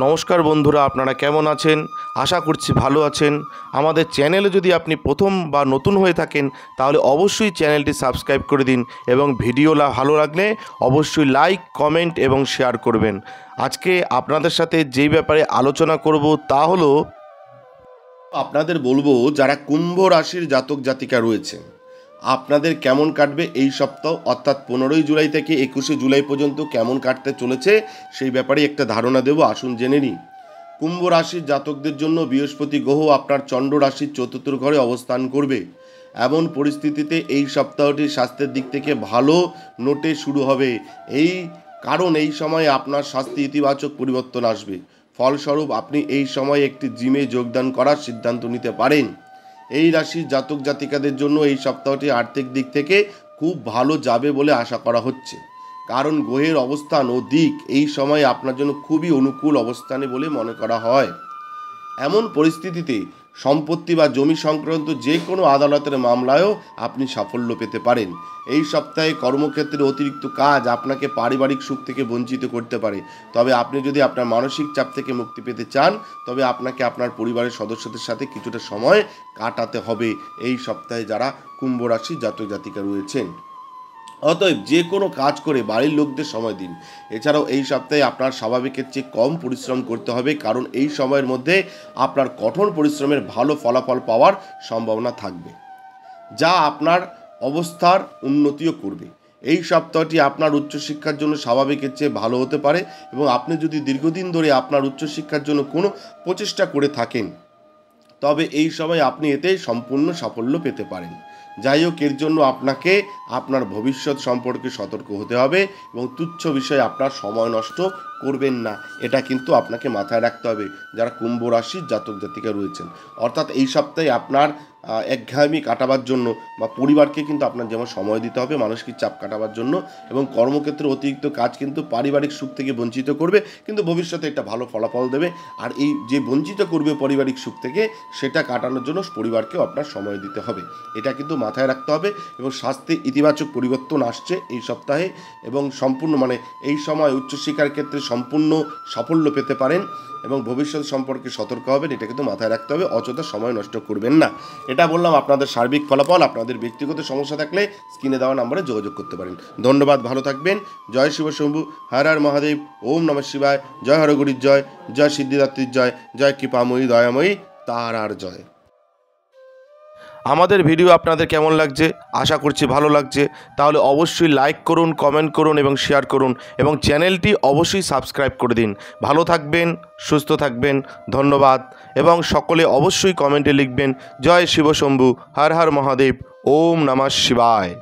নমস্কার বন্ধুরা, আপনারা কেমন আছেন? আশা করছি ভালো আছেন। আমাদের চ্যানেলে যদি আপনি প্রথম বা নতুন হয়ে থাকেন তাহলে অবশ্যই চ্যানেলটি সাবস্ক্রাইব করে দিন এবং ভিডিও ভালো লাগলে অবশ্যই লাইক, কমেন্ট এবং শেয়ার করবেন। আজকে আপনাদের সাথে যেই ব্যাপারে আলোচনা করব তা হলো, আপনাদের বলবো যারা কুম্ভ রাশির জাতক জাতিকা রয়েছেন আপনাদের কেমন কাটবে এই সপ্তাহ, অর্থাৎ 15ই জুলাই থেকে 21শে জুলাই পর্যন্ত কেমন কাটতে চলেছে সেই ব্যাপারে একটা ধারণা দেব। আসুন জেনে নিই। কুম্ভ রাশির জাতকদের জন্য বৃহস্পতি গ্রহ আপনার চন্দ্র রাশির চতুর্থ ঘরে অবস্থান করবে। এমন পরিস্থিতিতে এই সপ্তাহটি স্বাস্থ্যের দিক থেকে ভালো নোটে শুরু হবে। কারণ এই সময় আপনার স্বাস্থ্যে ইতিবাচক পরিবর্তন আসবে। ফলস্বরূপ আপনি এই সময় একটি জিমে যোগদান করার সিদ্ধান্ত নিতে পারেন। এই রাশির জাতক জাতিকাদের জন্য এই সপ্তাহটি আর্থিক দিক থেকে খুব ভালো যাবে বলে আশা করা হচ্ছে, কারণ গ্রহের অবস্থান ও দিক এই সময় আপনার জন্য খুবই অনুকূল অবস্থানে বলে মনে করা হয়। এমন পরিস্থিতিতে সম্পত্তি বা জমি সংক্রান্ত যে কোনো আদালতের মামলায়ও আপনি সাফল্য পেতে পারেন। এই সপ্তাহে কর্মক্ষেত্রে অতিরিক্ত কাজ আপনাকে পারিবারিক সুখ থেকে বঞ্চিত করতে পারে। তবে আপনি যদি আপনার মানসিক চাপ থেকে মুক্তি পেতে চান তবে আপনাকে আপনার পরিবারের সদস্যদের সাথে কিছুটা সময় কাটাতে হবে এই সপ্তাহে যারা কুম্ভ রাশির জাতক জাতিকা রয়েছেন। অতএব যে কোনো কাজ করে বাড়ির লোকদের সময় দিন। এছাড়াও এই সপ্তাহে আপনার স্বাভাবিকের চেয়ে কম পরিশ্রম করতে হবে, কারণ এই সময়ের মধ্যে আপনার কঠোর পরিশ্রমের ভালো ফলাফল পাওয়ার সম্ভাবনা থাকবে, যা আপনার অবস্থার উন্নতিও করবে। এই সপ্তাহটি আপনার উচ্চশিক্ষার জন্য স্বাভাবিকের চেয়ে ভালো হতে পারে এবং আপনি যদি দীর্ঘদিন ধরে আপনার উচ্চশিক্ষার জন্য কোনো প্রচেষ্টা করে থাকেন তবে এই সময় আপনি এতে সম্পূর্ণ সাফল্য পেতে পারেন। যাই হোক, এর জন্য আপনাকে আপনার ভবিষ্যৎ সম্পর্কে সতর্ক হতে হবে এবং তুচ্ছ বিষয়ে আপনার সময় নষ্ট করবেন না, এটা কিন্তু আপনাকে মাথায় রাখতে হবে যারা কুম্ভ রাশির জাতক জাতিকা রয়েছেন। অর্থাৎ এই সপ্তাহে আপনার একঘেয়েমি কাটাবার জন্য বা পরিবারকে কিন্তু আপনার যেমন সময় দিতে হবে মানসিক চাপ কাটাবার জন্য, এবং কর্মক্ষেত্রে অতিরিক্ত কাজ কিন্তু পারিবারিক সুখ থেকে বঞ্চিত করবে, কিন্তু ভবিষ্যতে একটা ভালো ফলাফল দেবে। আর এই যে বঞ্চিত করবে পারিবারিক সুখ থেকে সেটা কাটানোর জন্য পরিবারকেও আপনার সময় দিতে হবে, এটা কিন্তু মাথায় রাখতে হবে। এবং স্বাস্থ্যে ইতিবাচক পরিবর্তন আসছে এই সপ্তাহে এবং সম্পূর্ণ এই সময় উচ্চশিক্ষার ক্ষেত্রে সম্পূর্ণ সাফল্য পেতে পারেন এবং ভবিষ্যৎ সম্পর্কে সতর্ক হবেন, এটা কিন্তু মাথায় রাখতে হবে। অযথা সময় নষ্ট করবেন না। এটা বললাম আপনাদের সার্বিক ফলাফল। আপনাদের ব্যক্তিগত সমস্যা থাকলে স্ক্রিনে দেওয়া নম্বরে যোগাযোগ করতে পারেন। ধন্যবাদ, ভালো থাকবেন। জয় শিব শম্ভু, হর হর মহাদেব, ওম নমঃ শিবায়, জয় হরগুরির জয়, জয় সিদ্ধিদাত্রীর জয়, জয় কৃপাময়ী দয়াময়ী তারার জয়। আমাদের ভিডিও আপনাদের কেমন লাগছে? আশা করছি ভালো লাগছে। তাহলে অবশ্যই লাইক করুন, কমেন্ট করুন এবং শেয়ার করুন এবং চ্যানেলটি অবশ্যই সাবস্ক্রাইব করে দিন। ভালো থাকবেন, সুস্থ থাকবেন, ধন্যবাদ। এবং সকলে অবশ্যই কমেন্টে লিখবেন জয় শিব শম্ভু, হর হর মহাদেব, ওম নমঃ শিবায়।